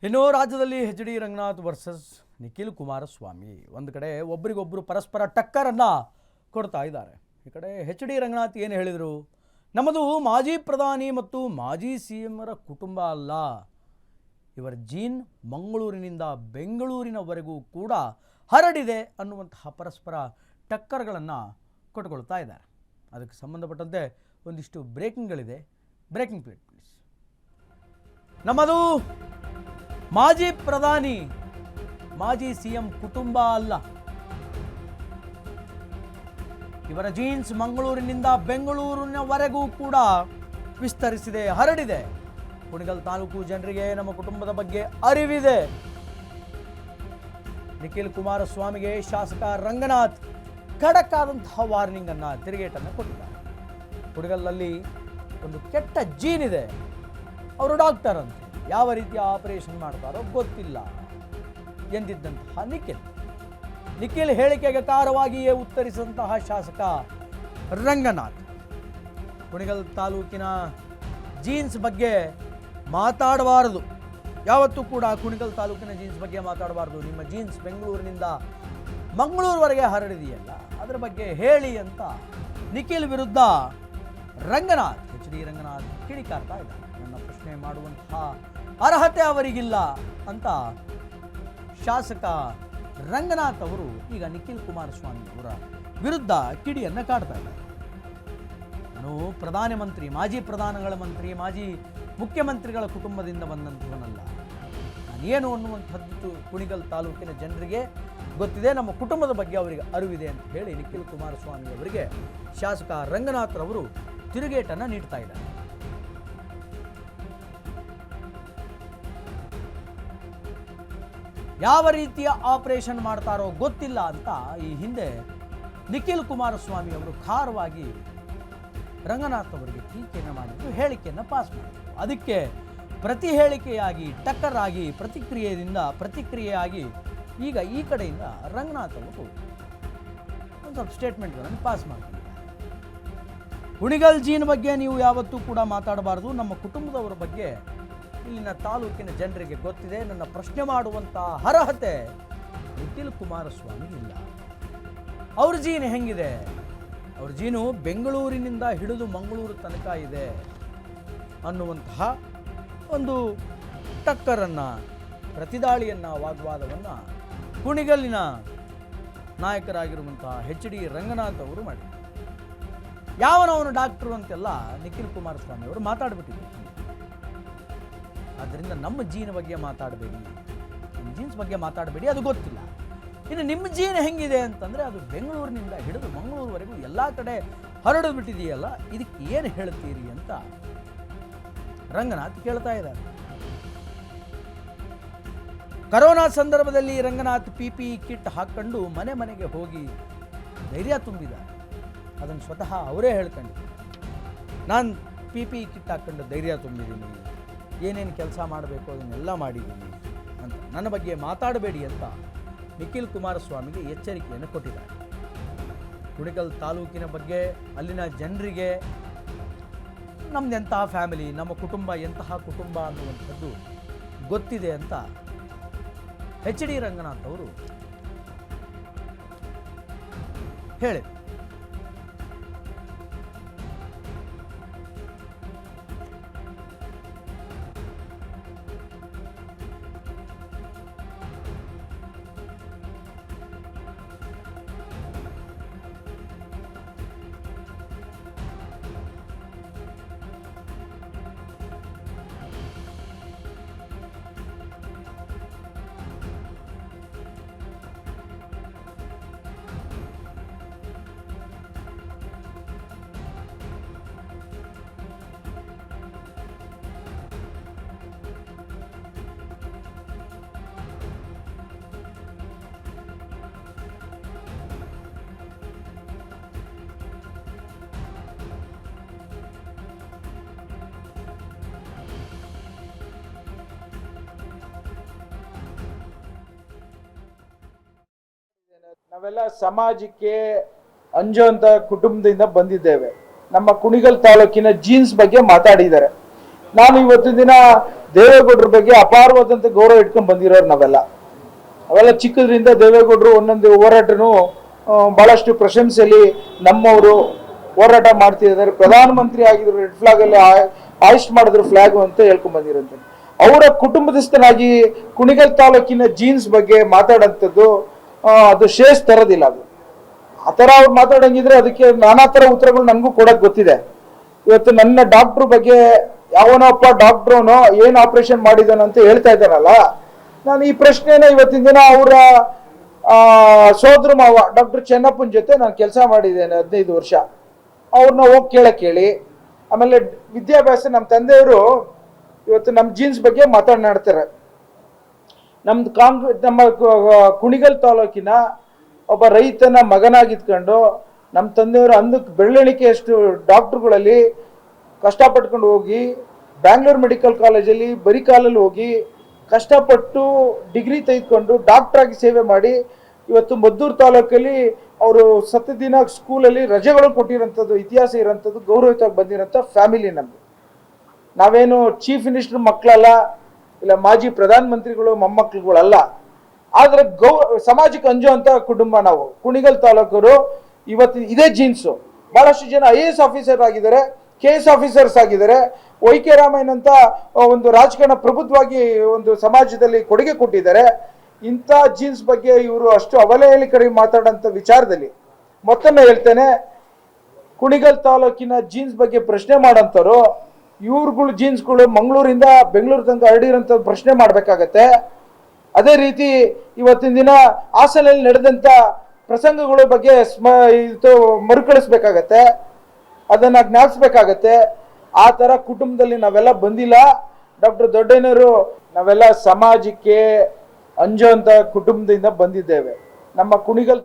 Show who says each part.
Speaker 1: ಇನ್ನು ರಾಜ್ಯದಲ್ಲಿ H D Ranganath versus Nikhil Kumaraswamy ಒಂದು ಕಡೆ ಒಬ್ಬರಿಗೊಬ್ಬರು ಪರಸ್ಪರ ಟಕ್ಕರನ್ನು ಕೊಡ್ತಾ ಇದ್ದಾರೆ. ಈ ಕಡೆ ಎಚ್ ಡಿ ರಂಗನಾಥ್ ಏನು ಹೇಳಿದರು, ನಮ್ಮದು ಮಾಜಿ ಪ್ರಧಾನಿ ಮತ್ತು ಮಾಜಿ CMರ ಕುಟುಂಬ ಅಲ್ಲ, ಇವರ ಜೀನ್ ಮಂಗಳೂರಿನಿಂದ ಬೆಂಗಳೂರಿನವರೆಗೂ ಕೂಡ ಹರಡಿದೆ ಅನ್ನುವಂತಹ ಪರಸ್ಪರ ಟಕ್ಕರ್ಗಳನ್ನು ಕೊಟ್ಕೊಳ್ತಾ ಇದ್ದಾರೆ. ಅದಕ್ಕೆ ಸಂಬಂಧಪಟ್ಟಂತೆ ಒಂದಿಷ್ಟು ಬ್ರೇಕಿಂಗ್ಗಳಿದೆ. Breaking plate please. ನಮ್ಮದು ಮಾಜಿ ಪ್ರಧಾನಿ ಮಾಜಿ CM ಕುಟುಂಬ ಅಲ್ಲ, ಇವರ ಜೀನ್ಸ್ ಮಂಗಳೂರಿನಿಂದ ಬೆಂಗಳೂರಿನವರೆಗೂ ಕೂಡ ವಿಸ್ತರಿಸಿದೆ, ಹರಡಿದೆ. ಕುಣಿಗಲ್ ತಾಲೂಕು ಜನರಿಗೆ ನಮ್ಮ ಕುಟುಂಬದ ಬಗ್ಗೆ ಅರಿವಿದೆ. ನಿಖಿಲ್ ಕುಮಾರಸ್ವಾಮಿಗೆ ಶಾಸಕ ರಂಗನಾಥ್ ಖಡಕ್ ಆದಂತಹ ವಾರ್ನಿಂಗ್ ಅನ್ನ, ತಿರುಗೇಟನ್ನು ಕೊಟ್ಟಿದ್ದಾರೆ. ಕುಣಿಗಲ್ನಲ್ಲಿ ಒಂದು ಕೆಟ್ಟ ಜೀನ್ ಇದೆ, ಅವರು ಡಾಕ್ಟರ್ ಅಂತೆ, ಯಾವ ರೀತಿಯ ಆಪರೇಷನ್ ಮಾಡ್ತಾರೋ ಗೊತ್ತಿಲ್ಲ ಎಂದಿದ್ದಂತಹ ನಿಖಿಲ್ ಹೇಳಿಕೆಗೆ ಕಾರವಾಗಿಯೇ ಉತ್ತರಿಸಿದಂತಹ ಶಾಸಕ ರಂಗನಾಥ್ ಕುಣಿಗಲ್ ತಾಲೂಕಿನ ಜೀನ್ಸ್ ಬಗ್ಗೆ ಮಾತಾಡಬಾರದು, ಯಾವತ್ತೂ ಕೂಡ ಕುಣಿಗಲ್ ತಾಲೂಕಿನ ಜೀನ್ಸ್ ಬಗ್ಗೆ ಮಾತಾಡಬಾರ್ದು, ನಿಮ್ಮ ಜೀನ್ಸ್ ಬೆಂಗಳೂರಿನಿಂದ ಮಂಗಳೂರುವರೆಗೆ ಹರಡಿದೆಯಲ್ಲ ಅದರ ಬಗ್ಗೆ ಹೇಳಿ ಅಂತ ನಿಖಿಲ್ ವಿರುದ್ಧ ರಂಗನಾಥ್ ಎಚ್ ಡಿ ರಂಗನಾಥ್ ಕಿಡಿಕಾರ್ತಾ ಇದ್ದಾರೆ. ನನ್ನ ಪ್ರಶ್ನೆ ಮಾಡುವಂತಹ ಅರ್ಹತೆ ಅವರಿಗಿಲ್ಲ ಅಂತ ಶಾಸಕ ರಂಗನಾಥ್ ಅವರು ಈಗ ನಿಖಿಲ್ ಕುಮಾರಸ್ವಾಮಿ ಅವರ ವಿರುದ್ಧ ಕಿಡಿಯನ್ನು ಕಾಡ್ತಾ ಇದ್ದಾರೆ. ನಾನು ಪ್ರಧಾನಮಂತ್ರಿ, ಮಾಜಿ ಪ್ರಧಾನಗಳ ಮಂತ್ರಿ, ಮಾಜಿ ಮುಖ್ಯಮಂತ್ರಿಗಳ ಕುಟುಂಬದಿಂದ ಬಂದಂಥವನಲ್ಲ, ನಾನೇನು ಅನ್ನುವಂಥದ್ದು ಕುಣಿಗಲ್ ತಾಲೂಕಿನ ಜನರಿಗೆ ಗೊತ್ತಿದೆ, ನಮ್ಮ ಕುಟುಂಬದ ಬಗ್ಗೆ ಅವರಿಗೆ ಅರಿವಿದೆ ಅಂತ ಹೇಳಿ ನಿಖಿಲ್ ಕುಮಾರಸ್ವಾಮಿ ಅವರಿಗೆ ಶಾಸಕ ರಂಗನಾಥ್ ರವರು ತಿರುಗೇಟನ್ನು ನೀಡ್ತಾ ಇದ್ದಾರೆ. ಯಾವ ರೀತಿಯ ಆಪರೇಷನ್ ಮಾಡ್ತಾರೋ ಗೊತ್ತಿಲ್ಲ ಅಂತ ಈ ಹಿಂದೆ ನಿಖಿಲ್ ಕುಮಾರಸ್ವಾಮಿ ಅವರು ಖಾರವಾಗಿ ರಂಗನಾಥ್ ಅವರಿಗೆ ಟೀಕೆಯನ್ನು ಮಾಡಿದ್ರು, ಹೇಳಿಕೆಯನ್ನು ಪಾಸ್ ಮಾಡಿದ್ರು. ಅದಕ್ಕೆ ಪ್ರತಿ ಹೇಳಿಕೆಯಾಗಿ ಟಕ್ಕರ್ ಆಗಿ ಪ್ರತಿಕ್ರಿಯೆಯಾಗಿ ಈಗ ಈ ಕಡೆಯಿಂದ ರಂಗನಾಥ್ ಅವರು ಒಂದು ಸ್ವಲ್ಪ ಸ್ಟೇಟ್ಮೆಂಟ್ಗಳನ್ನು ಪಾಸ್ ಮಾಡಿದ್ದಾರೆ. ಕುಣಿಗಲ್ ಜೀನ್ ಬಗ್ಗೆ ನೀವು ಯಾವತ್ತೂ ಕೂಡ ಮಾತಾಡಬಾರ್ದು, ನಮ್ಮ ಕುಟುಂಬದವರ ಬಗ್ಗೆ ಇಲ್ಲಿನ ತಾಲೂಕಿನ ಜನರಿಗೆ ಗೊತ್ತಿದೆ, ನನ್ನ ಪ್ರಶ್ನೆ ಮಾಡುವಂತಹ ಅರ್ಹತೆ ನಿಖಿಲ್ ಕುಮಾರಸ್ವಾಮಿ ಇಲ್ಲ. ಅವ್ರ ಜೀನ್ ಹೆಂಗಿದೆ, ಅವ್ರ ಜೀನು ಬೆಂಗಳೂರಿನಿಂದ ಹಿಡಿದು ಮಂಗಳೂರು ತನಕ ಇದೆ ಅನ್ನುವಂತಹ ಒಂದು ಟಕ್ಕರನ್ನು, ಪ್ರತಿದಾಳಿಯನ್ನು, ವಾಗ್ವಾದವನ್ನು ಕುಣಿಗಲ್ಲಿನ ನಾಯಕರಾಗಿರುವಂತಹ ಎಚ್ ಡಿ ರಂಗನಾಥ್ ಅವರು ಮಾಡಿದ್ದಾರೆ. ಯಾವನವನು ಡಾಕ್ಟ್ರು ಅಂತೆಲ್ಲ ನಿಖಿಲ್ ಕುಮಾರಸ್ವಾಮಿ ಅವರು ಮಾತಾಡ್ಬಿಟ್ಟಿದ್ದಾರೆ. ಆದ್ದರಿಂದ ನಮ್ಮ ಜೀನ್ ಬಗ್ಗೆ ಮಾತಾಡಬೇಡಿ, ನಿಮ್ಮ ಜೀನ್ಸ್ ಬಗ್ಗೆ ಮಾತಾಡಬೇಡಿ, ಅದು ಗೊತ್ತಿಲ್ಲ. ಇನ್ನು ನಿಮ್ಮ ಜೀನ್ ಹೆಂಗಿದೆ ಅಂತಂದರೆ ಅದು ಬೆಂಗಳೂರಿನಿಂದ ಹಿಡಿದು ಮಂಗಳೂರುವರೆಗೂ ಎಲ್ಲ ಕಡೆ ಹರಡು ಬಿಟ್ಟಿದೆಯಲ್ಲ, ಇದಕ್ಕೆ ಏನು ಹೇಳ್ತೀರಿ ಅಂತ ರಂಗನಾಥ್ ಕೇಳ್ತಾ ಇದ್ದಾರೆ. ಕರೋನಾ ಸಂದರ್ಭದಲ್ಲಿ ರಂಗನಾಥ್ PPE ಕಿಟ್ ಹಾಕ್ಕೊಂಡು ಮನೆ ಮನೆಗೆ ಹೋಗಿ ಧೈರ್ಯ ತುಂಬಿದ್ದಾರೆ. ಅದನ್ನು ಸ್ವತಃ ಅವರೇ ಹೇಳ್ಕೊಂಡಿದ್ದಾರೆ. ನಾನು PPE ಕಿಟ್ ಹಾಕ್ಕೊಂಡು ಧೈರ್ಯ ತುಂಬಿದ್ದೀನಿ, ಏನೇನು ಕೆಲಸ ಮಾಡಬೇಕು ಅದನ್ನೆಲ್ಲ ಮಾಡಿದ್ದೀನಿ ಅಂತ, ನನ್ನ ಬಗ್ಗೆ ಮಾತಾಡಬೇಡಿ ಅಂತ ನಿಖಿಲ್ ಕುಮಾರಸ್ವಾಮಿಗೆ ಎಚ್ಚರಿಕೆಯನ್ನು ಕೊಟ್ಟಿದ್ದಾರೆ. ಕುಣಿಗಲ್ ತಾಲೂಕಿನ ಬಗ್ಗೆ ಅಲ್ಲಿನ ಜನರಿಗೆ ನಮ್ದೆಂತಹ ಫ್ಯಾಮಿಲಿ, ನಮ್ಮ ಕುಟುಂಬ ಎಂತಹ ಕುಟುಂಬ ಅನ್ನುವಂಥದ್ದು ಗೊತ್ತಿದೆ ಅಂತ ಎಚ್ ಡಿ ರಂಗನಾಥ್ ಅವರು ಹೇಳಿದರು.
Speaker 2: ನಾವೆಲ್ಲ ಸಮಾಜಕ್ಕೆ ಅಂಜುವಂತ ಕುಟುಂಬದಿಂದ ಬಂದಿದ್ದೇವೆ. ನಮ್ಮ ಕುಣಿಗಲ್ ತಾಲೂಕಿನ ಜೀನ್ಸ್ ಬಗ್ಗೆ ಮಾತಾಡಿದ್ದಾರೆ. ನಾನು ಇವತ್ತಿನ ದಿನ ದೇವೇಗೌಡರ ಬಗ್ಗೆ ಅಪಾರವಾದಂಥ ಗೌರವ ಇಟ್ಕೊಂಡು ಬಂದಿರೋರು ನಾವೆಲ್ಲ. ಅವೆಲ್ಲ ಚಿಕ್ಕದ್ರಿಂದ ದೇವೇಗೌಡರು ಒಂದೊಂದು ಹೋರಾಟನೂ ಬಹಳಷ್ಟು ಪ್ರಶಂಸೆಯಲ್ಲಿ ನಮ್ಮವರು ಹೋರಾಟ ಮಾಡ್ತಿದ್ದಾರೆ. ಪ್ರಧಾನಮಂತ್ರಿ ಆಗಿದ್ರು, ರೆಡ್ ಫ್ಲಾಗ್ ಅಲ್ಲಿ ಆಯಿಸ್ಟ್ ಮಾಡಿದ್ರು ಫ್ಲಾಗ್ ಅಂತ ಹೇಳ್ಕೊಂಡ್ ಬಂದಿರಂತ. ಅವರ ಕುಟುಂಬದಸ್ಥನಾಗಿ ಕುಣಿಗಲ್ ತಾಲೂಕಿನ ಜೀನ್ಸ್ ಬಗ್ಗೆ ಮಾತಾಡೋಂಥದ್ದು ಅದು ಶೇಷ್ ತರೋದಿಲ್ಲ. ಅದು ಆ ಥರ ಅವ್ರು ಮಾತಾಡಂಗಿದ್ರೆ ಅದಕ್ಕೆ ನಾನಾ ಥರ ಉತ್ತರಗಳು ನನಗೂ ಕೊಡೋಕೆ ಗೊತ್ತಿದೆ. ಇವತ್ತು ನನ್ನ ಡಾಕ್ಟ್ರ್ ಬಗ್ಗೆ ಯಾವನೊಬ್ಬ ಡಾಕ್ಟ್ರನೋ ಏನು ಆಪರೇಷನ್ ಮಾಡಿದಾನಂತ ಹೇಳ್ತಾ ಇದ್ದಾನಲ್ಲ, ನಾನು ಈ ಪ್ರಶ್ನೆನ ಇವತ್ತಿನ ದಿನ ಅವರ ಸೋದರ ಮಾವ ಡಾಕ್ಟರ್ ಚೆನ್ನಪ್ಪನ ಜೊತೆ ನಾನು ಕೆಲಸ ಮಾಡಿದ್ದೇನೆ 15 ವರ್ಷ. ಅವ್ರನ್ನ ಹೋಗಿ ಕೇಳಿ. ಆಮೇಲೆ ವಿದ್ಯಾಭ್ಯಾಸ ನಮ್ಮ ತಂದೆಯವರು ಇವತ್ತು ನಮ್ಮ ಜೀನ್ಸ್ ಬಗ್ಗೆ ಮಾತನಾಡ್ತಾರೆ. ನಮ್ಮ ಕುಣಿಗಲ್ ತಾಲೂಕಿನ ಒಬ್ಬ ರೈತನ ಮಗನಾಗಿದ್ಕೊಂಡು ನಮ್ಮ ತಂದೆಯವರು ಅಂದಕ್ಕೆ ಬೆರಳೆಣಿಕೆಯಷ್ಟು ಡಾಕ್ಟ್ರುಗಳಲ್ಲಿ ಕಷ್ಟಪಟ್ಕೊಂಡು ಹೋಗಿ ಬ್ಯಾಂಗ್ಳೂರ್ ಮೆಡಿಕಲ್ ಕಾಲೇಜಲ್ಲಿ ಬರೀ ಕಾಲಲ್ಲಿ ಹೋಗಿ ಕಷ್ಟಪಟ್ಟು ಡಿಗ್ರಿ ತೆಗೆದುಕೊಂಡು ಡಾಕ್ಟ್ರಾಗಿ ಸೇವೆ ಮಾಡಿ ಇವತ್ತು ಮದ್ದೂರು ತಾಲೂಕಲ್ಲಿ ಅವರು ದಿನ ಸ್ಕೂಲಲ್ಲಿ ರಜೆಗಳು ಕೊಟ್ಟಿರೋಂಥದ್ದು ಇತಿಹಾಸ ಇರೋಂಥದ್ದು ಗೌರವಯುತವಾಗಿ ಬಂದಿರೋಂಥ ಫ್ಯಾಮಿಲಿ ನಮ್ಮದು. ನಾವೇನು ಚೀಫ್ ಮಿನಿಸ್ಟರ್ ಮಕ್ಕಳಲ್ಲ, ಇಲ್ಲ ಮಾಜಿ ಪ್ರಧಾನಮಂತ್ರಿಗಳು ಮೊಮ್ಮಕ್ಕಳುಗಳಲ್ಲ. ಆದರೆ ಸಮಾಜಕ್ಕೆ ಅಂಜುವಂಥ ಕುಟುಂಬ ನಾವು ಕುಣಿಗಲ್ ತಾಲೂಕರು. ಇವತ್ತು ಇದೇ ಜೀನ್ಸು ಬಹಳಷ್ಟು ಜನ IAS ಆಫೀಸರ್ ಆಗಿದ್ದಾರೆ, KS ಆಫೀಸರ್ಸ್ ಆಗಿದ್ದಾರೆ. YK ರಾಮಯ್ಯನ್ ಅಂತ ಒಂದು ರಾಜಕಾರಣ ಪ್ರಬುದ್ಧವಾಗಿ ಒಂದು ಸಮಾಜದಲ್ಲಿ ಕೊಡುಗೆ ಕೊಟ್ಟಿದ್ದಾರೆ. ಇಂಥ ಜೀನ್ಸ್ ಬಗ್ಗೆ ಇವರು ಅಷ್ಟು ಅವಹೇಳನಕಾರಿ ಮಾತಾಡೋಂಥ ವಿಚಾರದಲ್ಲಿ ಮತ್ತೊಮ್ಮೆ ಹೇಳ್ತೇನೆ, ಕುಣಿಗಲ್ ತಾಲೂಕಿನ ಜೀನ್ಸ್ ಬಗ್ಗೆ ಪ್ರಶ್ನೆ ಮಾಡೋಂಥವ್ರು ಇವ್ರುಗಳು ಜೀನ್ಸ್ಗಳು ಮಂಗಳೂರಿಂದ ಬೆಂಗಳೂರು ತನಕ ಹರಡಿರೋಂಥ ಪ್ರಶ್ನೆ ಮಾಡಬೇಕಾಗತ್ತೆ. ಅದೇ ರೀತಿ ಇವತ್ತಿನ ದಿನ ಹಾಸನಲ್ಲಿ ನಡೆದಂಥ ಪ್ರಸಂಗಗಳ ಬಗ್ಗೆ ಮರುಕಳಿಸ್ಬೇಕಾಗತ್ತೆ, ಅದನ್ನು ಜ್ಞಾಪಿಸ್ಬೇಕಾಗತ್ತೆ. ಆ ಥರ ಕುಟುಂಬದಲ್ಲಿ ನಾವೆಲ್ಲ ಬಂದಿಲ್ಲ. ಡಾಕ್ಟರ್ ದೊಡ್ಡಯ್ಯನವರು ನಾವೆಲ್ಲ ಸಮಾಜಕ್ಕೆ ಅಂಜುವಂಥ ಕುಟುಂಬದಿಂದ ಬಂದಿದ್ದೇವೆ. ನಮ್ಮ ಕುಣಿಗಲ್